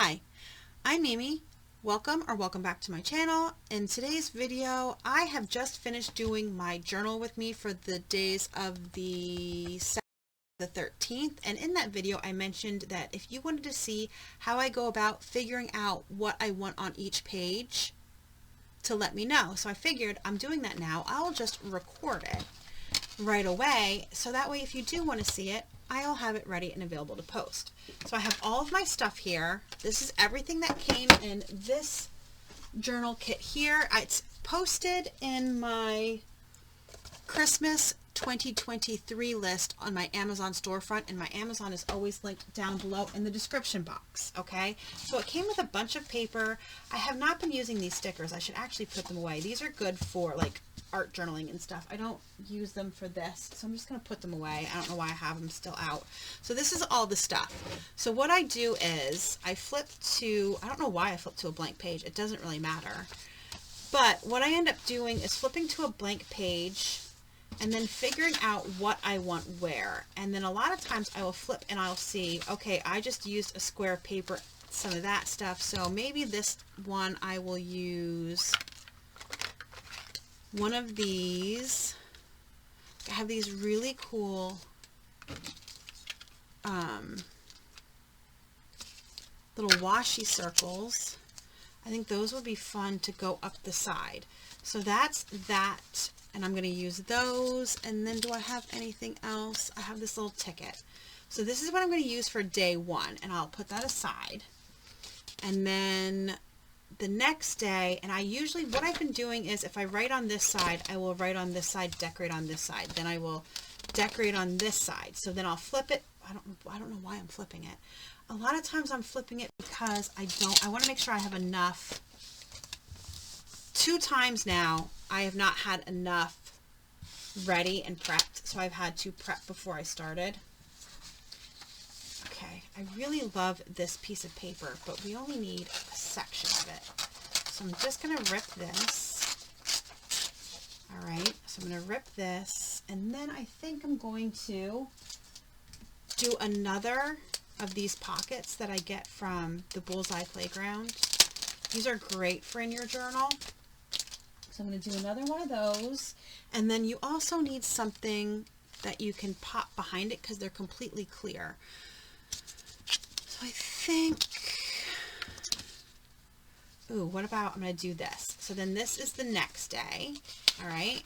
Hi, I'm Mimi. Welcome back to my channel. In today's video, I have just finished doing my journal with me for the days of the 13th, and in that video I mentioned that if you wanted to see how I go about figuring out what I want on each page, to let me know. So I figured I'm doing that now. I'll just record it right away, so that way if you do want to see it, I'll have it ready and available to post. So I have all of my stuff here. This is everything that came in this journal kit here. It's posted in my Christmas 2023 list on my Amazon storefront, and my Amazon is always linked down below in the description box. Okay, so it came with a bunch of paper. I have not been using these stickers. I should actually put them away. These are good for like art journaling and stuff. I don't use them for this, so I'm just going to put them away. I don't know why I have them still out. So this is all the stuff. So what I do is I flip to, I don't know why I flip to a blank page. It doesn't really matter. But what I end up doing is flipping to a blank page and then figuring out what I want where. And then a lot of times I will flip and I'll see, okay, I just used a square of paper, some of that stuff. So maybe this one I will use one of these. I have these really cool little washi circles. I think those would be fun to go up the side. So that's that, and I'm going to use those. And then do I have anything else? I have this little ticket. So this is what I'm going to use for day one, and I'll put that aside. And then the next day, and I usually, what I've been doing is if I write on this side, I will write on this side, decorate on this side. Then I will decorate on this side. So then I'll flip it. I don't know why I'm flipping it. A lot of times I'm flipping it because I want to make sure I have enough. 2 times now, I have not had enough ready and prepped. So I've had to prep before I started. Okay, I really love this piece of paper, but we only need a section of it. So I'm just going to rip this. All right, so I'm going to rip this, and then I think I'm going to do another of these pockets that I get from the Bullseye Playground. These are great for in your journal. So I'm going to do another one of those. And then you also need something that you can pop behind it because they're completely clear. So I think, ooh, what about, I'm going to do this. So then this is the next day. All right.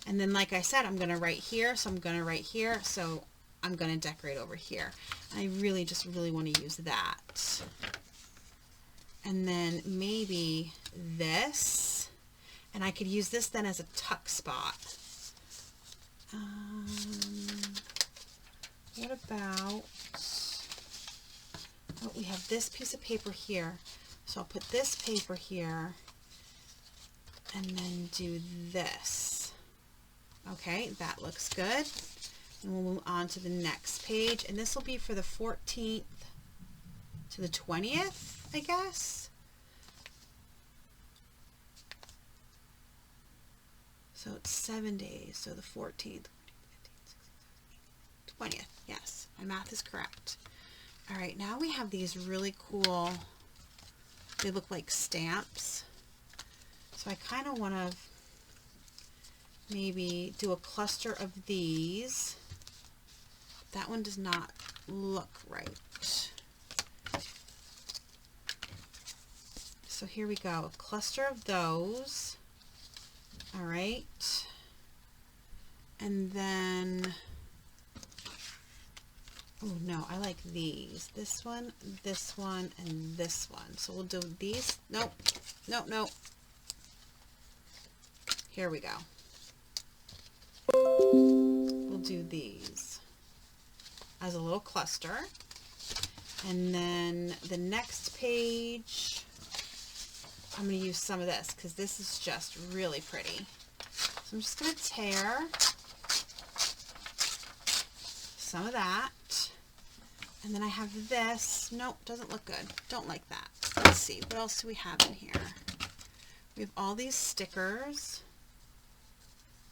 And then, like I said, I'm going to write here. So I'm going to write here. So I'm going to decorate over here. I really want to use that. And then maybe this. And I could use this then as a tuck spot. What about, oh, we have this piece of paper here. So I'll put this paper here and then do this. Okay, that looks good. And we'll move on to the next page. And this will be for the 14th to the 20th, I guess. So it's 7 days. So the 14th, 20th. Yes, my math is correct. All right, now we have these really cool, they look like stamps. So I kind of want to maybe do a cluster of these. That one does not look right. So here we go, a cluster of those. All right. And then, oh no, I like these. This one, and this one. So we'll do these. Nope, nope, nope. Here we go. We'll do these as a little cluster. And then the next page, I'm going to use some of this because this is just really pretty. So I'm just going to tear some of that. And then I have this. Nope, doesn't look good. Don't like that. Let's see. What else do we have in here? We have all these stickers.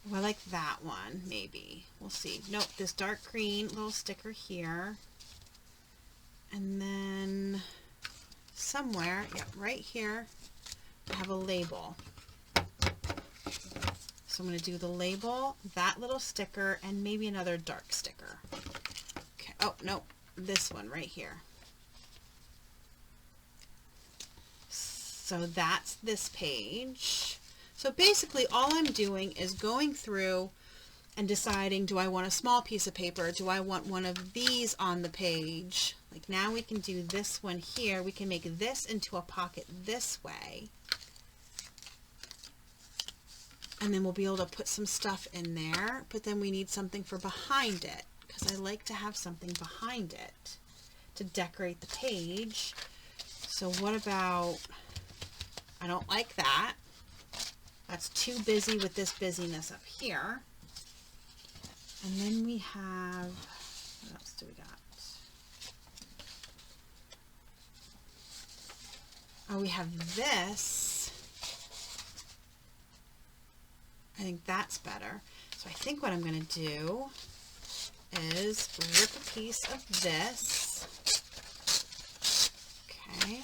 Oh, I like that one, maybe. We'll see. Nope, this dark green little sticker here. And then somewhere, yep, right here, I have a label. So I'm going to do the label, that little sticker, and maybe another dark sticker. Okay. Oh, no, this one right here. So that's this page. So basically all I'm doing is going through and deciding, do I want a small piece of paper? Do I want one of these on the page? Like now we can do this one here. We can make this into a pocket this way. And then we'll be able to put some stuff in there, but then we need something for behind it, because I like to have something behind it to decorate the page. So what about, I don't like that. That's too busy with this busyness up here. And then we have, what else do we got? Oh, we have this. I think that's better. So I think what I'm going to do is rip a piece of this. Okay.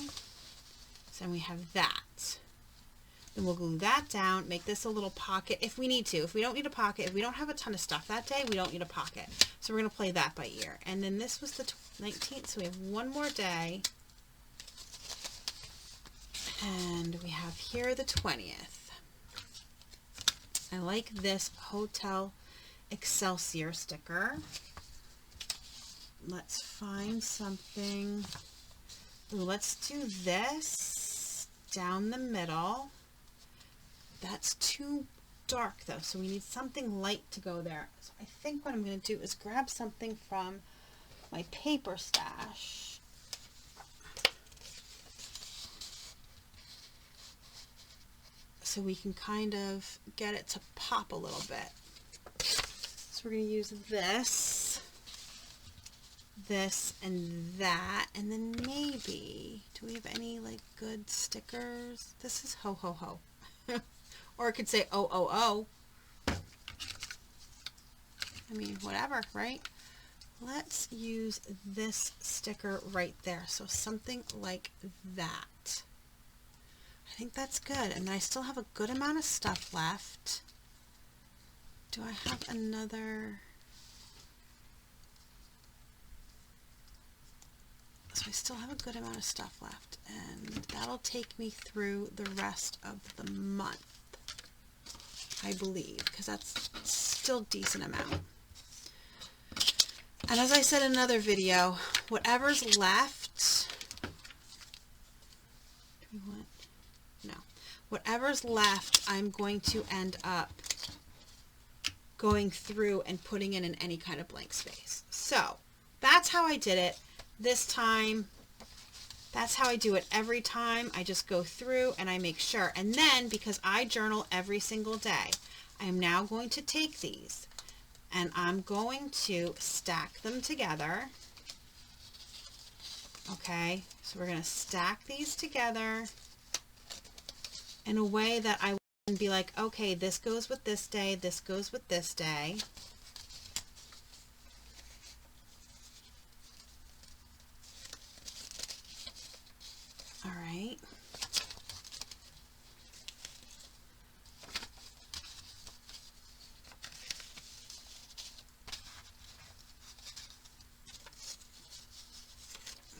So then we have that. Then we'll glue that down, make this a little pocket if we need to. If we don't need a pocket, if we don't have a ton of stuff that day, we don't need a pocket. So we're going to play that by ear. And then this was the 19th, so we have one more day. And we have here the 20th. I like this Hotel Excelsior sticker. Let's find something. Ooh, let's do this down the middle. That's too dark though, so we need something light to go there. So I think what I'm going to do is grab something from my paper stash. So we can kind of get it to pop a little bit. So we're going to use this, and that, and then maybe, do we have any like good stickers? This is ho ho ho. Or it could say oh oh oh. I mean, whatever, right? Let's use this sticker right there. So something like that. I think that's good. And I still have a good amount of stuff left. Do I have another? So I still have a good amount of stuff left. And that'll take me through the rest of the month, I believe, because that's still a decent amount. And as I said in another video, whatever's left, whatever's left, I'm going to end up going through and putting in any kind of blank space. So that's how I did it this time. That's how I do it every time. I just go through and I make sure. And then, because I journal every single day, I'm now going to take these and I'm going to stack them together. Okay, so we're going to stack these together in a way that I can be like, okay, this goes with this day, this goes with this day. All right.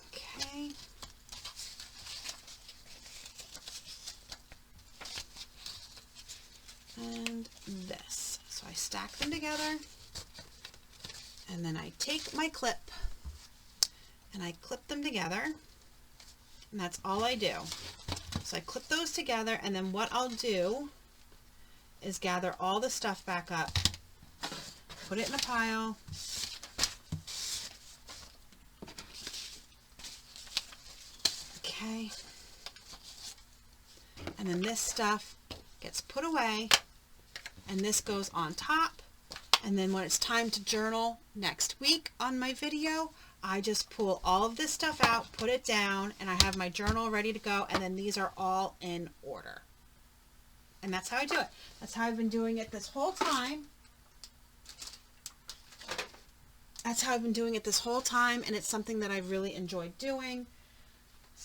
Okay. And this. So I stack them together, and then I take my clip and I clip them together, and that's all I do. So I clip those together, and then what I'll do is gather all the stuff back up, put it in a pile, okay, and then this stuff gets put away, and this goes on top. And then when it's time to journal next week on my video, I just pull all of this stuff out, put it down, and I have my journal ready to go, and then these are all in order. And that's how I do it. That's how I've been doing it this whole time. That's how I've been doing it this whole time, and it's something that I've really enjoyed doing.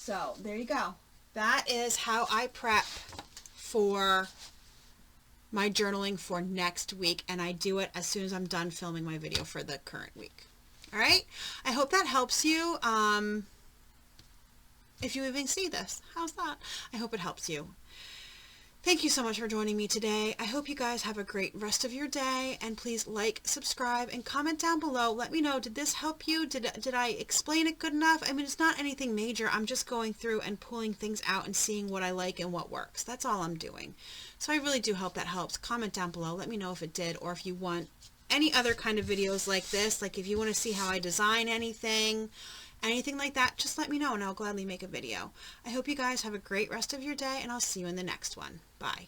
So there you go. That is how I prep for my journaling for next week, and I do it as soon as I'm done filming my video for the current week. All right, I hope that helps you. If you even see this, how's that? I hope it helps you. Thank you so much for joining me today. I hope you guys have a great rest of your day, and please like, subscribe, and comment down below. Let me know, did this help you? Did I explain it good enough? I mean, it's not anything major. I'm just going through and pulling things out and seeing what I like and what works. That's all I'm doing. So I really do hope that helps. Comment down below. Let me know if it did, or if you want any other kind of videos like this. Like if you want to see how I design anything like that, just let me know and I'll gladly make a video. I hope you guys have a great rest of your day, and I'll see you in the next one. Bye.